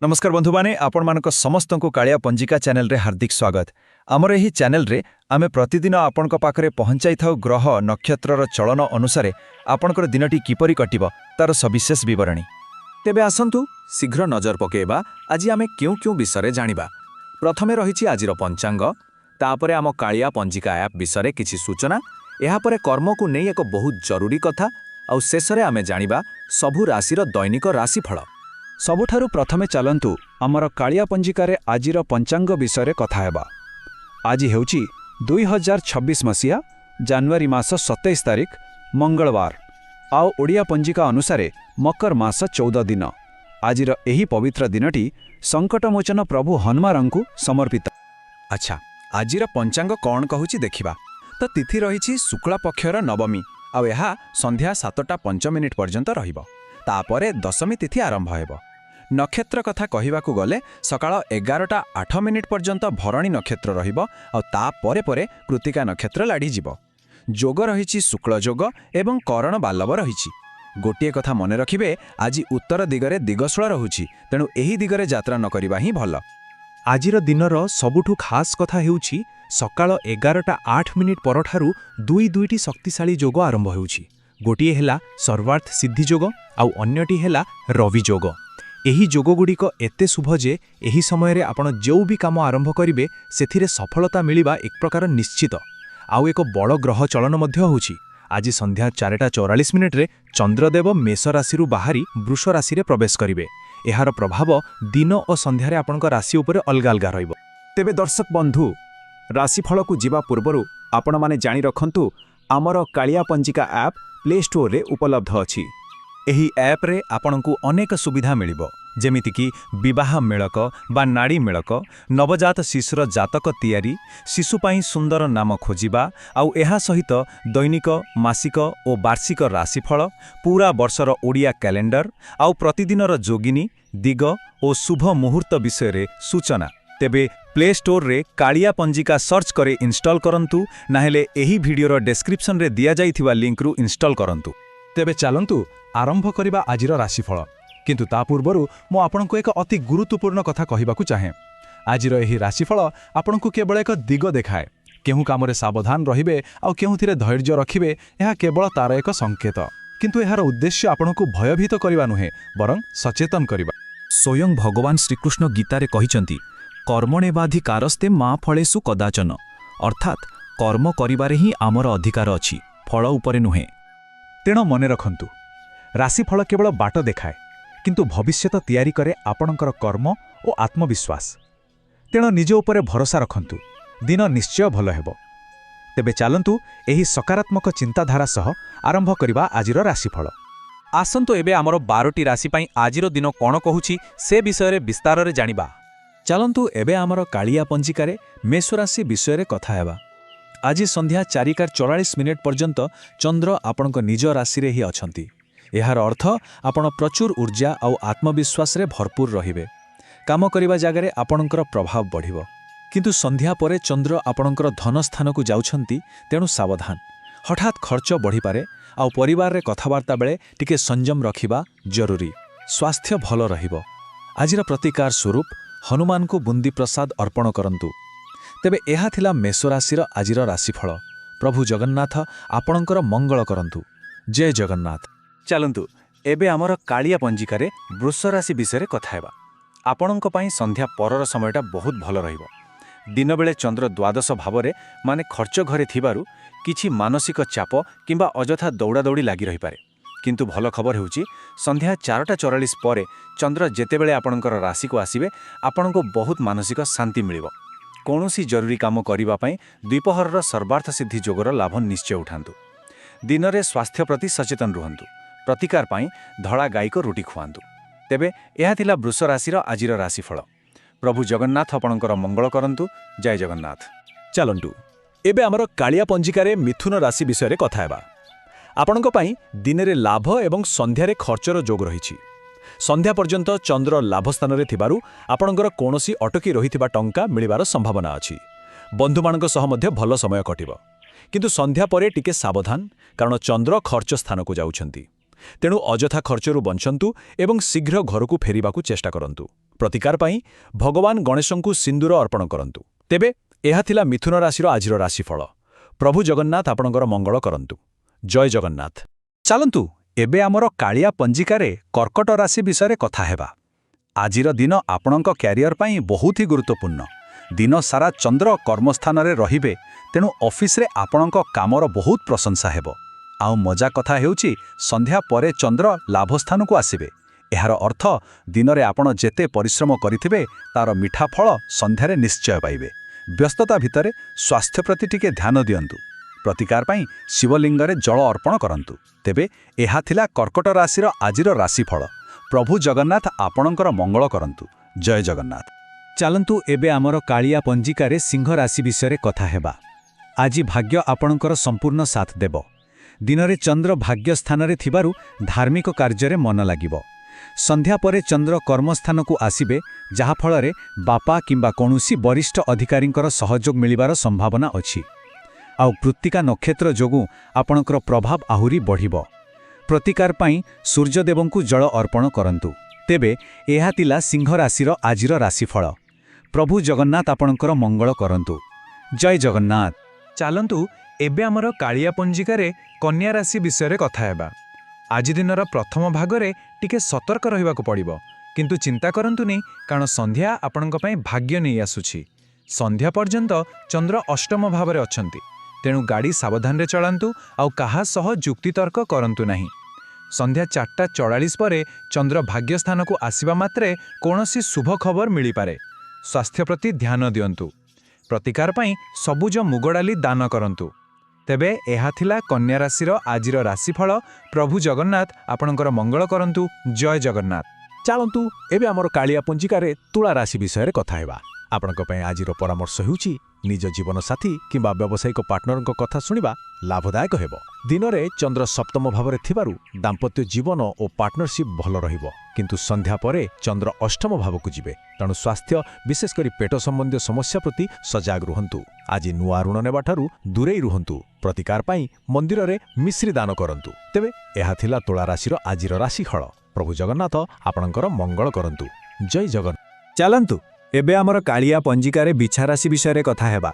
नमस्कार बंधु माने आपण मानक समस्त को कालिया पंजिका चैनल रे हार्दिक स्वागत। आमर एही चैनल रे आमे प्रतिदिन आपनक पाखरे पहुंचाई थाउ ग्रह नक्षत्रर चलन अनुसारे आपनकर दिनटी किपरि कटिब तार सविशेष विवरणी। तेबे आसंतु शीघ्र नजर पकेबा आज आमे क्यों क्यों विषय जानिबा। प्रथमे रहिछि आजिर पंचांग, तापरे आम कालिया पंजिका ऐप विषय किछि सूचना, एहा परे कर्म को नै एक बहुत जरूरी कथा, आउ शेषरे आमे जानिबा सबु राशिर दैनिक राशिफल। सबुठारु प्रथमे चलंतु आमर कालिया पंजिकारे आजिर पंचांग विषय कथा हेबा। आज हेउची 2026 मसीहा जनवरी मास 27 तारिख मंगलवार, आओ ओडिया पंजिका अनुसारे मकर मास 14 दिन। आजिर एही पवित्र दिनटी संकटमोचन प्रभु हनुमानंकु समर्पित। अच्छा, आजिर पंचांग कौन कहूची देखिबा। तो तिथि रहिछि शुक्ला पक्षर नवमी, आउ एहा संध्या 7:05 पर्यंत रहिबो। तापरे दशमी तिथि आरंभ हेबो। नक्षत्र कथा कहिबाकु गले सकाळ 11:08 पर्यंत भरणी नक्षत्र रहिबो, आउ तापरे परे कृतिका नक्षत्र लाडी जिवो। जोग रहिछि शुक्ल जोग एवं करण बाल्लव रहिछि। गोटिए कथा मने रखिबे, आज उत्तर दिगरे दिगशूल रहुछि, तेणु एही दिगरे यात्रा न करिबा ही भल। आजिर दिनर सबुठु खास कथा हेउछि सकाळ 11:08 परठारु दुईटी शक्तिशाली जोग आरंभ हेउछि। गोटिए हेला सर्वार्थ सिद्धि जोग, आउ अन्यटी हेला रवि जोग। एही जोगगुड़िक एते शुभ जे एही समय रे आपण जो भी काम आरंभ करिवे सेथिरे सफलता मिलिबा एक प्रकार निश्चित। आउ एक बड़ ग्रह चलन मध्य होछि। आज संध्या 4:44 रे चंद्रदेव मेष राशिरु बाहरी वृष राशि रे प्रवेश करिवे। एहार प्रभाव दिन और संध्यारे आपणक राशि उपरे अलगा अलगा रहिबो। तेबे दर्शक बंधु, राशिफल को जीवा पूर्वरु आपण माने जानि रखंतु आमर कालिया पंजिका ऐप प्ले स्टोर रे उपलब्ध अछि। एही ऐप रे आपणकु अनेक सुविधा मिलिबो, जेमिति कि विवाह मेलक बा नाड़ी मेलक, नवजात शिशुर जातक तैयारी, शिशु पाई सुंदर नाम खोजिबा, आउ एहा सहित दैनिक मासिक और वार्षिक राशिफल, पूरा वर्षर ओडिया कैलेंडर, आउ प्रतिदिनर जोगिनी दिग और शुभ मुहूर्त विषय रे सूचना। तेबे प्ले स्टोर रे कालिया पंजिका सर्च करे इंस्टॉल करंतु, नाहेले एही वीडियोर डिस्क्रिप्शन रे दिया जाइथिबा लिंक रु इंस्टॉल करंतु। तेबे चलंतु आरंभ करिबा आजिर राशिफल। किंतु ता पूर्वरु मो आपनको एक अति गुरुत्वपूर्ण कथा कहिबाकू चाहे। आजिर एही राशिफल आपनको केवल एक दिग देखाए। केहू कामरे सावधान रहिबे आउ केहुथिरे धैर्य रखिबे, एहा केवल तार एक संकेत। किंतु एहार उद्देश्य आपनको भयभीत करिबा नुहे, बरं सचेतन करिबा। स्वयं भगवान श्रीकृष्ण गीतारे कहिचंती, कर्मणेवाधिकारस्ते मा फलेषु कदाचन, अर्थात कर्म करिबारे ही आमर अधिकार अछि, फल उपरे नुहे। तेणु मने रखंतु, राशिफल केवल बाट देखाए, किंतु भविष्यत तैयारी करे आपणकर कर्म और आत्मविश्वास। तेणु निज उपरे भरोसा रखंतु, दिन निश्चय भल हेबो। तेबे चलंतु एही सकारात्मक चिंताधारा सह आरंभ करिबा आजिर राशिफल। आसंतु एबे आमर 12टी राशि पई आजिर दिन कोन कहूछि से विषय रे विस्तार रे जानिबा। चलंतु एबे आमर कालिया पंजिकारे मेष राशि विषय रे कथा हेबा। आज संध्या 4:44 पर्यंत चंद्र आपणक निज राशि रे ही अछंती। एहार अर्थ आपण प्रचुर ऊर्जा और आत्मविश्वास रे भरपूर रहिबे। काम करिबा जागारे आपणकर प्रभाव बढ़िबो। किंतु संध्या परे चंद्र आपणकर धन स्थान को जाउछंती, तेणु सावधान। हठात खर्च बढ़ी पारे, आउ परिवार रे कथावार्ता बेले टिके संयम रखिबा जरूरी। स्वास्थ्य भल रहिबो। आजिर प्रतिकार स्वरूप हनुमान को बुंदी प्रसाद अर्पण करंतु। तेबे एहा थिला मेष राशिर आजिर राशिफल। प्रभु जगन्नाथ आपणकर मंगल करंतु। जय जगन्नाथ। चलंतु एबे आमर कालिया पंजिकारे वृष राशि विषय कथा हेबा। आपणक पई संध्या परर समयटा बहुत भल रहिबो। दिन बेले चंद्र द्वादश भावरे माने खर्च घरे थिबारु किछि मानसिक चाप किंबा अजथा दौड़ा दौड़ी लागि रहि पारे। किंतु भल खबर हेउची संध्या 4:44 परे चंद्र जेतेबेले आपणकर राशि को आसीबे, आपणको बहुत मानसिक शांति मिलिबो। कौनसी जरूरी काम करिबा पई द्विपहरर सर्वार्थ सिद्धि जोगर लाभ निश्चय उठांतु। दिनरे स्वास्थ्य प्रति सचेतन रुहंतु। प्रतिकार पाई धड़ा गाई को रुटी खुआंतु। तेबे यह थिला वृष राशिर आजिर राशिफल। प्रभु जगन्नाथ आपणकर मंगल करंतु। जय जगन्नाथ। चलंतु एबे आमर कालिया पंजिकारे मिथुन राशि विषय कथा हेबा। आपणक पई दिनेरे लाभ एवं संध्यारे खर्चर जोग रहिछि। संध्या पर्यंत चंद्र लाभ स्थान रे थिबारु आपणकर कोनोसी अटकी रहिथिबा टंका मिलिबार संभावना अछि। बंधुमानक सह मध्य भल समय कटिबो। किंतु संध्या परे टिके सावधान, कारण चंद्र खर्च स्थान को जाउछंती। तेणु अजथा खर्चरू बंचंतु एवं शीघ्र घर को फेरिबाकू चेष्टा करंतु। ପ୍ରତିକାର ପାଇଁ ଭଗବାନ ଗଣେଶଙ୍କୁ ସିନ୍ଦୁର ଅର୍ପଣ କରନ୍ତୁ। ତେବେ ଏହା ଥିଲା ମିଥୁନ ରାଶିର ଆଜିର ରାଶିଫଳ। ପ୍ରଭୁ ଜଗନ୍ନାଥ ଆପଣଙ୍କର ମଙ୍ଗଳ କରନ୍ତୁ। ଜୟ ଜଗନ୍ନାଥ। ଚାଲନ୍ତୁ ଏବେ ଆମର କାଳିଆ ପଞ୍ଜିକାରେ କର୍କଟ ରାଶି ବିଷୟରେ କଥା ହେବା। ଆଜିର ଦିନ ଆପଣଙ୍କ କ୍ୟାରିୟର ପାଇଁ ବହୁତ ହି ଗୁରୁତ୍ୱପୂର୍ଣ୍ଣ। ଦିନ ସାରା ଚନ୍ଦ୍ର କର୍ମସ୍ଥାନରେ ରହିବେ, ତେଣୁ ଅଫିସରେ ଆପଣଙ୍କ କାମର ବହୁତ ପ୍ରଶଂସା ହେବ। ଆଉ ମଜା କଥା ହେଉଛି ସନ୍ଧ୍ୟା ପରେ ଚନ୍ଦ୍ର ଲାଭସ୍ଥାନକୁ ଆସିବେ। ଏହାର ଅର୍ଥ ଦିନରେ ଆପଣ ଯେତେ ପରିଶ୍ରମ କରିଥିବେ ତାର ମିଠା ଫଳ ସନ୍ଧ୍ୟାରେ ନିଶ୍ଚୟ ପାଇବେ। ବ୍ୟସ୍ତତା ଭିତରେ ସ୍ୱାସ୍ଥ୍ୟ ପ୍ରତି ଟିକେ ଧ୍ୟାନ ଦିଅନ୍ତୁ। ପ୍ରତିକାର ପାଇଁ ଶିବଲିଙ୍ଗରେ ଜଳ ଅର୍ପଣ କରନ୍ତୁ। ତେବେ ଏହା ଥିଲା କର୍କଟ ରାଶିର ଆଜିର ରାଶିଫଳ। ପ୍ରଭୁ ଜଗନ୍ନାଥ ଆପଣଙ୍କର ମଙ୍ଗଳ କରନ୍ତୁ। ଜୟ ଜଗନ୍ନାଥ। ଚାଲନ୍ତୁ ଏବେ ଆମର କାଳିଆ ପଞ୍ଜିକାରେ ସିଂହ ରାଶି ବିଷୟରେ କଥା ହେବା। ଆଜି ଭାଗ୍ୟ ଆପଣଙ୍କର ସମ୍ପୂର୍ଣ୍ଣ ସାଥ ଦେବ। ଦିନରେ ଚନ୍ଦ୍ର ଭାଗ୍ୟ ସ୍ଥାନରେ ଥିବାରୁ ଧାର୍ମିକ କାର୍ଯ୍ୟରେ ମନ ଲାଗିବ। ସନ୍ଧ୍ୟା ପରେ ଚନ୍ଦ୍ର କର୍ମସ୍ଥାନକୁ ଆସିବେ, ଯାହାଫଳରେ ବାପା କିମ୍ବା କୌଣସି ବରିଷ୍ଠ ଅଧିକାରୀଙ୍କର ସହଯୋଗ ମିଳିବାର ସମ୍ଭାବନା ଅଛି। ଆଉ କୃତ୍ତିକା ନକ୍ଷତ୍ର ଯୋଗୁଁ ଆପଣଙ୍କର ପ୍ରଭାବ ଆହୁରି ବଢ଼ିବ। ପ୍ରତିକାର ପାଇଁ ସୂର୍ଯ୍ୟଦେବଙ୍କୁ ଜଳ ଅର୍ପଣ କରନ୍ତୁ। ତେବେ ଏହା ଥିଲା ସିଂହ ରାଶିର ଆଜିର ରାଶିଫଳ। ପ୍ରଭୁ ଜଗନ୍ନାଥ ଆପଣଙ୍କର ମଙ୍ଗଳ କରନ୍ତୁ। ଜୟ ଜଗନ୍ନାଥ। ଚାଲନ୍ତୁ ଏବେ ଆମର କାଳିଆ ପଞ୍ଜିକାରେ କନ୍ୟା ରାଶି ବିଷୟରେ କଥା ହେବା। ଆଜି ଦିନର ପ୍ରଥମ ଭାଗରେ ଟିକେ ସତର୍କ ରହିବାକୁ ପଡ଼ିବ, କିନ୍ତୁ ଚିନ୍ତା କରନ୍ତୁନି, କାରଣ ସନ୍ଧ୍ୟା ଆପଣଙ୍କ ପାଇଁ ଭାଗ୍ୟ ନେଇ ଆସୁଛି। ସନ୍ଧ୍ୟା ପର୍ଯ୍ୟନ୍ତ ଚନ୍ଦ୍ର ଅଷ୍ଟମ ଭାବରେ ଅଛନ୍ତି, ତେଣୁ ଗାଡ଼ି ସାବଧାନରେ ଚଳାନ୍ତୁ ଆଉ କାହା ସହ ଯୁକ୍ତିତର୍କ କରନ୍ତୁ ନାହିଁ। ସନ୍ଧ୍ୟା 4:44 ପରେ ଚନ୍ଦ୍ର ଭାଗ୍ୟସ୍ଥାନକୁ ଆସିବା ମାତ୍ରେ କୌଣସି ଶୁଭ ଖବର ମିଳିପାରେ। ସ୍ୱାସ୍ଥ୍ୟ ପ୍ରତି ଧ୍ୟାନ ଦିଅନ୍ତୁ। ପ୍ରତିକାର ପାଇଁ ସବୁଜ ମୁଗ ଡାଲି ଦାନ କରନ୍ତୁ। ତେବେ ଏହା ଥିଲା କନ୍ୟା ରାଶିର ଆଜିର ରାଶିଫଳ। ପ୍ରଭୁ ଜଗନ୍ନାଥ ଆପଣଙ୍କର ମଙ୍ଗଳ କରନ୍ତୁ। ଜୟ ଜଗନ୍ନାଥ। ଚାଲନ୍ତୁ ଏବେ ଆମର କାଳିଆ ପଞ୍ଜିକାରେ ତୁଳା ରାଶି ବିଷୟରେ କଥା ହେବା। ଆପଣଙ୍କ ପାଇଁ ଆଜିର ପରାମର୍ଶ ହେଉଛି ନିଜ ଜୀବନସାଥୀ କିମ୍ବା ବ୍ୟବସାୟିକ ପାର୍ଟନରଙ୍କ କଥା ଶୁଣିବା ଲାଭଦାୟକ ହେବ। ଦିନରେ ଚନ୍ଦ୍ର ସପ୍ତମ ଭାବରେ ଥିବାରୁ ଦାମ୍ପତ୍ୟ ଜୀବନ ଓ ପାର୍ଟନରସିପ୍ ଭଲ ରହିବ, କିନ୍ତୁ ସନ୍ଧ୍ୟା ପରେ ଚନ୍ଦ୍ର ଅଷ୍ଟମ ଭାବକୁ ଯିବେ, ତେଣୁ ସ୍ୱାସ୍ଥ୍ୟ ବିଶେଷ କରି ପେଟ ସମ୍ବନ୍ଧୀୟ ସମସ୍ୟା ପ୍ରତି ସଜାଗ ରୁହନ୍ତୁ। ଆଜି ନୂଆ ଋଣ ନେବାଠାରୁ ଦୂରେଇ ରୁହନ୍ତୁ। ପ୍ରତିକାର ପାଇଁ ମନ୍ଦିରରେ ମିଶ୍ରି ଦାନ କରନ୍ତୁ। ତେବେ ଏହା ଥିଲା ତୁଳା ରାଶିର ଆଜିର ରାଶିଫଳ। ପ୍ରଭୁ ଜଗନ୍ନାଥ ଆପଣଙ୍କର ମଙ୍ଗଳ କରନ୍ତୁ। ଜୟ ଜଗନ୍ନାଥ। ଚାଲନ୍ତୁ ଏବେ ଆମର କାଳିଆ ପଞ୍ଜିକାରେ ବିଛା ରାଶି ବିଷୟରେ କଥା ହେବା।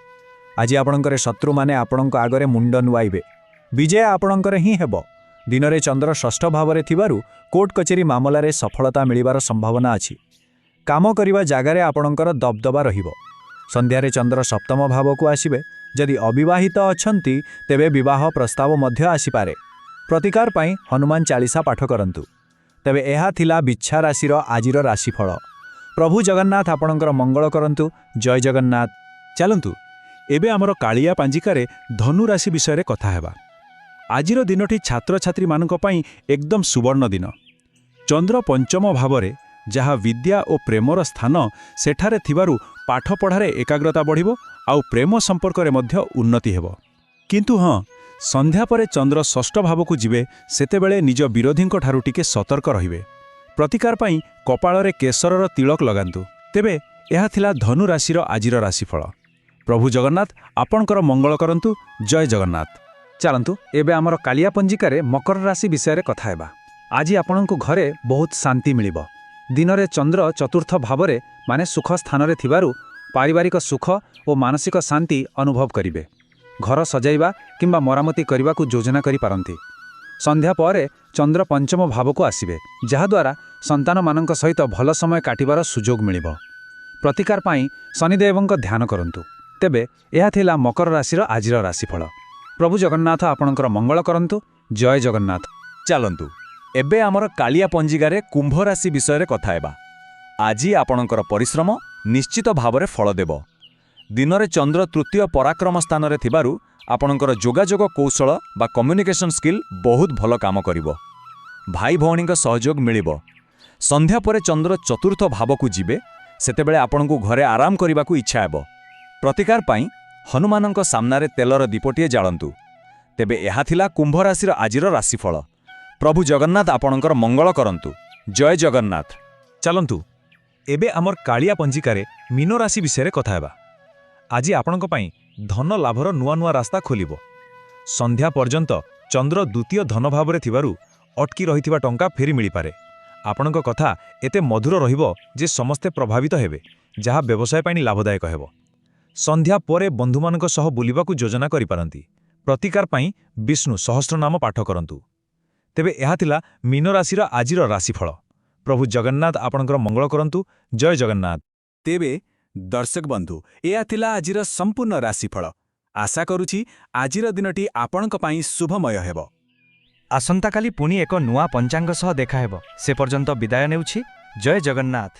ଆଜି ଆପଣଙ୍କର ଶତ୍ରୁମାନେ ଆପଣଙ୍କ ଆଗରେ ମୁଣ୍ଡ ନୁଆଇବେ। ବିଜୟ ଆପଣଙ୍କର ହିଁ ହେବ। ଦିନରେ ଚନ୍ଦ୍ର ଷଷ୍ଠ ଭାବରେ ଥିବାରୁ କୋର୍ଟ କଚେରୀ ମାମଲାରେ ସଫଳତା ମିଳିବାର ସମ୍ଭାବନା ଅଛି। କାମ କରିବା ଜାଗାରେ ଆପଣଙ୍କର ଦବଦବା ରହିବ। ସନ୍ଧ୍ୟାରେ ଚନ୍ଦ୍ର ସପ୍ତମ ଭାବକୁ ଆସିବେ। ଯଦି ଅବିବାହିତ ଅଛନ୍ତି ତେବେ ବିବାହ ପ୍ରସ୍ତାବ ମଧ୍ୟ ଆସିପାରେ। ପ୍ରତିକାର ପାଇଁ ହନୁମାନ ଚାଳିଶା ପାଠ କରନ୍ତୁ। ତେବେ ଏହା ଥିଲା ବିଛା ରାଶିର ଆଜିର ରାଶିଫଳ। ପ୍ରଭୁ ଜଗନ୍ନାଥ ଆପଣଙ୍କର ମଙ୍ଗଳ କରନ୍ତୁ। ଜୟ ଜଗନ୍ନାଥ। ଚାଲନ୍ତୁ ଏବେ ଆମର କାଳିଆ ପାଞ୍ଜିକାରେ ଧନୁ ରାଶି ବିଷୟରେ କଥା ହେବା। ଆଜିର ଦିନଟି ଛାତ୍ରଛାତ୍ରୀମାନଙ୍କ ପାଇଁ ଏକଦମ ସୁବର୍ଣ୍ଣ ଦିନ। ଚନ୍ଦ୍ର ପଞ୍ଚମ ଭାବରେ, ଯାହା ବିଦ୍ୟା ଓ ପ୍ରେମର ସ୍ଥାନ, ସେଠାରେ ଥିବାରୁ ପାଠପଢ଼ାରେ ଏକାଗ୍ରତା ବଢ଼ିବ ଆଉ ପ୍ରେମ ସମ୍ପର୍କରେ ମଧ୍ୟ ଉନ୍ନତି ହେବ। କିନ୍ତୁ ହଁ, ସନ୍ଧ୍ୟା ପରେ ଚନ୍ଦ୍ର ଷଷ୍ଠ ଭାବକୁ ଯିବେ, ସେତେବେଳେ ନିଜ ବିରୋଧୀଙ୍କଠାରୁ ଟିକେ ସତର୍କ ରହିବେ। ପ୍ରତିକାର ପାଇଁ କପାଳରେ କେଶରର ତିଳକ ଲଗାନ୍ତୁ। ତେବେ ଏହା ଥିଲା ଧନୁ ରାଶିର ଆଜିର ରାଶିଫଳ। ପ୍ରଭୁ ଜଗନ୍ନାଥ ଆପଣଙ୍କର ମଙ୍ଗଳ କରନ୍ତୁ। ଜୟ ଜଗନ୍ନାଥ। ଚାଲନ୍ତୁ ଏବେ ଆମର କାଳିଆ ପଞ୍ଜିକାରେ ମକର ରାଶି ବିଷୟରେ କଥା ହେବା। ଆଜି ଆପଣଙ୍କୁ ଘରେ ବହୁତ ଶାନ୍ତି ମିଳିବ। ଦିନରେ ଚନ୍ଦ୍ର ଚତୁର୍ଥ ଭାବରେ ମାନେ ସୁଖ ସ୍ଥାନରେ ଥିବାରୁ ପାରିବାରିକ ସୁଖ ଓ ମାନସିକ ଶାନ୍ତି ଅନୁଭବ କରିବେ। ଘର ସଜାଇବା କିମ୍ବା ମରାମତି କରିବାକୁ ଯୋଜନା କରିପାରନ୍ତି। ସନ୍ଧ୍ୟା ପରେ ଚନ୍ଦ୍ର ପଞ୍ଚମ ଭାବକୁ ଆସିବେ, ଯାହାଦ୍ୱାରା ସନ୍ତାନମାନଙ୍କ ସହିତ ଭଲ ସମୟ କାଟିବାର ସୁଯୋଗ ମିଳିବ। ପ୍ରତିକାର ପାଇଁ ଶନିଦେବଙ୍କ ଧ୍ୟାନ କରନ୍ତୁ। ତେବେ ଏହା ଥିଲା ମକର ରାଶିର ଆଜିର ରାଶିଫଳ। ପ୍ରଭୁ ଜଗନ୍ନାଥ ଆପଣଙ୍କର ମଙ୍ଗଳ କରନ୍ତୁ। ଜୟ ଜଗନ୍ନାଥ। ଚାଲନ୍ତୁ ଏବେ ଆମର କାଳିଆ ପଞ୍ଜିକାରେ କୁମ୍ଭ ରାଶି ବିଷୟରେ କଥା ହେବା। ଆଜି ଆପଣଙ୍କର ପରିଶ୍ରମ ନିଶ୍ଚିତ ଭାବରେ ଫଳ ଦେବ। ଦିନରେ ଚନ୍ଦ୍ର ତୃତୀୟ ପରାକ୍ରମ ସ୍ଥାନରେ ଥିବାରୁ ଆପଣଙ୍କର ଯୋଗାଯୋଗ କୌଶଳ ବା କମ୍ୟୁନିକେସନ୍ ସ୍କିଲ୍ ବହୁତ ଭଲ କାମ କରିବ। ଭାଇ ଭଉଣୀଙ୍କ ସହଯୋଗ ମିଳିବ। ସନ୍ଧ୍ୟା ପରେ ଚନ୍ଦ୍ର ଚତୁର୍ଥ ଭାବକୁ ଯିବେ, ସେତେବେଳେ ଆପଣଙ୍କୁ ଘରେ ଆରାମ କରିବାକୁ ଇଚ୍ଛା ହେବ। ପ୍ରତିକାର ପାଇଁ ହନୁମାନଙ୍କ ସାମ୍ନାରେ ତେଲର ଦୀପଟିଏ ଜାଳନ୍ତୁ। ତେବେ ଏହା ଥିଲା କୁମ୍ଭ ରାଶିର ଆଜିର ରାଶିଫଳ। ପ୍ରଭୁ ଜଗନ୍ନାଥ ଆପଣଙ୍କର ମଙ୍ଗଳ କରନ୍ତୁ। ଜୟ ଜଗନ୍ନାଥ। ଚାଲନ୍ତୁ ଏବେ ଆମର କାଳିଆ ପଞ୍ଜିକାରେ ମୀନ ରାଶି ବିଷୟରେ କଥା ହେବା। ଆଜି ଆପଣଙ୍କ ପାଇଁ ଧନ ଲାଭର ନୂଆ ନୂଆ ରାସ୍ତା ଖୋଲିବ। ସନ୍ଧ୍ୟା ପର୍ଯ୍ୟନ୍ତ ଚନ୍ଦ୍ର ଦ୍ୱିତୀୟ ଧନ ଭାବରେ ଥିବାରୁ ଅଟକି ରହିଥିବା ଟଙ୍କା ଫେରି ମିଳିପାରେ। ଆପଣଙ୍କ କଥା ଏତେ ମଧୁର ରହିବ ଯେ ସମସ୍ତେ ପ୍ରଭାବିତ ହେବେ, ଯାହା ବ୍ୟବସାୟ ପାଇଁ ଲାଭଦାୟକ ହେବ। ସନ୍ଧ୍ୟା ପରେ ବନ୍ଧୁମାନଙ୍କ ସହ ବୁଲିବାକୁ ଯୋଜନା କରିପାରନ୍ତି। ପ୍ରତିକାର ପାଇଁ ବିଷ୍ଣୁ ସହସ୍ରନାମ ପାଠ କରନ୍ତୁ। ତେବେ ଏହା ଥିଲା ମୀନ ରାଶିର ଆଜିର ରାଶିଫଳ। ପ୍ରଭୁ ଜଗନ୍ନାଥ ଆପଣଙ୍କର ମଙ୍ଗଳ କରନ୍ତୁ। ଜୟ ଜଗନ୍ନାଥ। ତେବେ ଦର୍ଶକ ବନ୍ଧୁ, ଏହା ଥିଲା ଆଜିର ସମ୍ପୂର୍ଣ୍ଣ ରାଶିଫଳ। ଆଶା କରୁଛି ଆଜିର ଦିନଟି ଆପଣଙ୍କ ପାଇଁ ଶୁଭମୟ ହେବ। ଆସନ୍ତାକାଲି ପୁଣି ଏକ ନୂଆ ପଞ୍ଚାଙ୍ଗ ସହ ଦେଖାହେବ। ସେ ପର୍ଯ୍ୟନ୍ତ ବିଦାୟ ନେଉଛି। ଜୟ ଜଗନ୍ନାଥ।